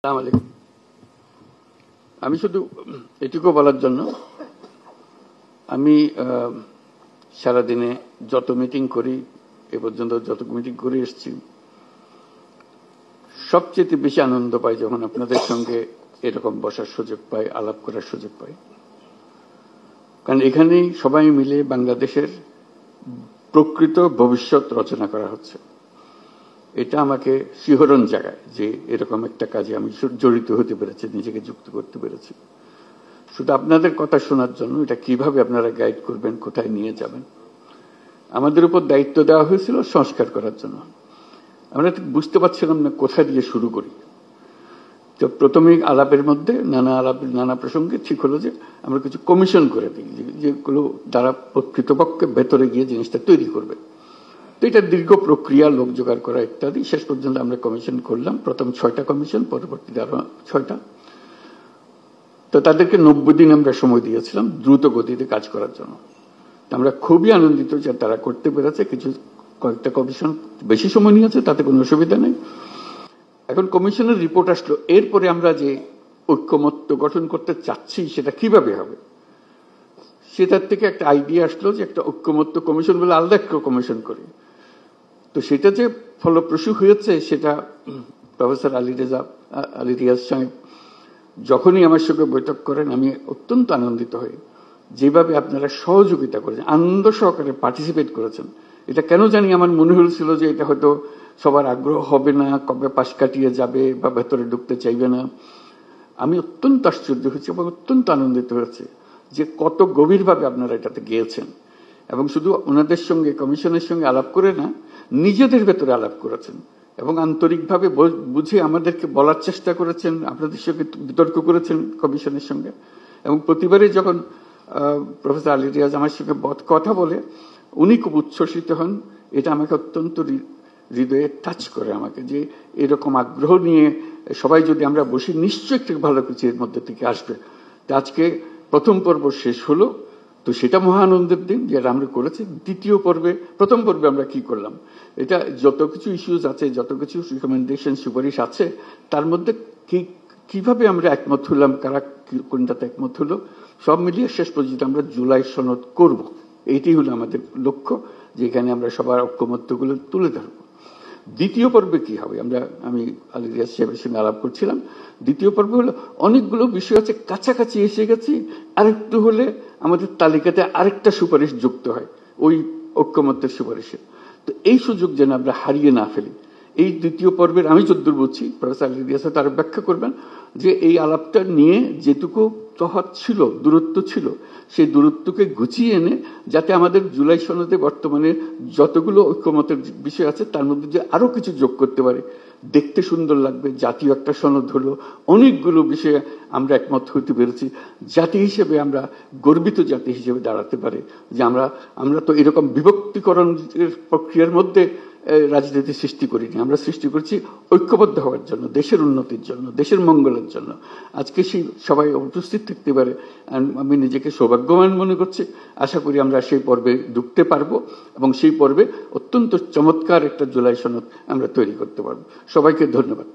আসসালামু আলাইকুম। আমি শুধু এটুকু বলার জন্য, আমি সারাদিনে যত মিটিং করি, এ পর্যন্ত যত মিটিং করে এসেছি, সবচেয়ে বেশি আনন্দ পাই যখন আপনাদের সঙ্গে এরকম বসার সুযোগ পাই, আলাপ করার সুযোগ পাই। কারণ এখানেই সবাই মিলে বাংলাদেশের প্রকৃত ভবিষ্যৎ রচনা করা হচ্ছে। এটা আমাকে শিহরণ জাগায় যে এরকম একটা কাজে আমি জড়িত হতে পেরেছি, নিজেকে যুক্ত করতে পেরেছি। শুধু আপনাদের কথা শোনার জন্য, এটা কিভাবে আপনারা গাইড করবেন, কোথায় নিয়ে যাবেন। আমাদের উপর দায়িত্ব দেওয়া হয়েছিল সংস্কার করার জন্য। আমরা ঠিক বুঝতে পারছিলাম না কোথা দিয়ে শুরু করি। তো প্রথমে আলাপের মধ্যে নানা প্রসঙ্গে ঠিক হলো যে আমরা কিছু কমিশন করে দিই, যেগুলো দ্বারা প্রকৃতপক্ষে ভেতরে গিয়ে জিনিসটা তৈরি করবে। তো এটা দীর্ঘ প্রক্রিয়া, লোক জোগাড় করা ইত্যাদি। শেষ পর্যন্ত আমরা কমিশন করলাম, প্রথম 6টা কমিশন, পরবর্তীতে আরো 6টা। তো তাদেরকে 90 দিন আমরা সময় দিয়েছিলাম দ্রুত গতিতে কাজ করার জন্য। আমরা খুবই আনন্দিত যে তারা করতে পেরেছে। কয়েকটা কমিশন বেশি সময় নিয়েছে, তাতে কোনো অসুবিধা নেই। এখন কমিশনের রিপোর্ট আসলো, এরপরে আমরা যে ঐক্যমত্য গঠন করতে চাচ্ছি সেটা কিভাবে হবে, সেটার থেকে একটা আইডিয়া আসলো যে একটা ঐক্যমত্য কমিশন বলে আলাদা একটা কমিশন করি। তো সেটা যে ফলপ্রসূ হয়েছে, সেটা প্রফেসর আলী রিয়াজ সাহেব যখনই আমার সঙ্গে বৈঠক করেন, আমি অত্যন্ত আনন্দিত হই যেভাবে আপনারা সহযোগিতা করেছেন, আনন্দ সহকারে পার্টিসিপেট করেছেন। এটা কেন জানি আমার মনে হয়েছিল যে এটা হয়তো সবার আগ্রহ হবে না, কবে পাশ কাটিয়ে যাবে বা ভেতরে ঢুকতে চাইবে না। আমি অত্যন্ত আশ্চর্য হয়েছি এবং অত্যন্ত আনন্দিত হয়েছে যে কত গভীরভাবে আপনারা এটাতে গিয়েছেন। এবং শুধু ওনাদের সঙ্গে, কমিশনের সঙ্গে আলাপ করে না, নিজেদের ভেতরে আলাপ করেছেন এবং আন্তরিকভাবে বুঝে আমাদেরকে বলার চেষ্টা করেছেন, আপনাদের সঙ্গে বিতর্ক করেছেন কমিশনের সঙ্গে। এবং প্রতিবারই যখন প্রফেসর আলী রিয়াজ আমার সঙ্গে কথা বলে, উনি খুব উচ্ছ্বসিত হন। এটা আমাকে অত্যন্ত হৃদয়ে টাচ করে আমাকে, যে এরকম আগ্রহ নিয়ে সবাই যদি আমরা বসি, নিশ্চয়ই একটা ভালো কিছু এর মধ্যে থেকে আসবে। তো আজকে প্রথম পর্ব শেষ হলো, তো সেটা মহা আনন্দের দিন যেটা আমরা করেছি। দ্বিতীয় পর্বে, প্রথম পর্বে আমরা কি করলাম, এটা যত কিছু ইস্যুজ আছে, যত কিছু রিকমেন্ডেশন, সুপারিশ আছে, তার মধ্যে কিভাবে আমরা একমত হলাম, কারা কোনটাতে একমত হলো, সব মিলিয়ে শেষ পর্যন্ত আমরা জুলাই সনদ করব। এইটাই হলো আমাদের লক্ষ্য, যেখানে আমরা সবার ঐক্যমত্যগুলো তুলে ধরব। দ্বিতীয় পর্বে কি হবে, আমি আলী রিয়াজ সাহেবের সঙ্গে আলাপ করছিলাম। দ্বিতীয় পর্ব হলো অনেকগুলো বিষয় আছে, কাছাকাছি এসে গেছি, আরেকটু হলে আমাদের তালিকাতে আরেকটা সুপারিশ যুক্ত হয় ওই ঐক্যমত্যের সুপারিশে। তো এই সুযোগ যেন আমরা হারিয়ে না ফেলি। এই দ্বিতীয় পর্বের আমি যদ্দূর বুঝছি, প্রফেসর আলী রিয়াজ তার ব্যাখ্যা করবেন, যে এই আলাপটা নিয়ে যেটুকু তফাৎ ছিল, দূরত্ব ছিল, সেই দূরত্বকে গুছিয়ে এনে যাতে আমাদের জুলাই সনদে বর্তমানে যতগুলো ঐক্যমতের বিষয় আছে তার মধ্যে যে আরো কিছু যোগ করতে পারে, দেখতে সুন্দর লাগবে। জাতীয় একটা সনদ হলো, অনেকগুলো বিষয়ে আমরা একমত হতে পেরেছি। জাতি হিসেবে আমরা গর্বিত জাতি হিসেবে দাঁড়াতে পারে যে আমরা তো এরকম বিভক্তিকরণের প্রক্রিয়ার মধ্যে রাজনীতি সৃষ্টি করিনি। আমরা সৃষ্টি করছি ঐক্যবদ্ধ হওয়ার জন্য, দেশের উন্নতির জন্য, দেশের মঙ্গলের জন্য। আজকে সেই সবাই উপস্থিত থাকতে পারে, আমি নিজেকে সৌভাগ্যবান মনে করছি। আশা করি আমরা সেই পর্বে ঢুকতে পারবো এবং সেই পর্বে অত্যন্ত চমৎকার একটা জুলাই সনদ আমরা তৈরি করতে পারবো। সবাইকে ধন্যবাদ।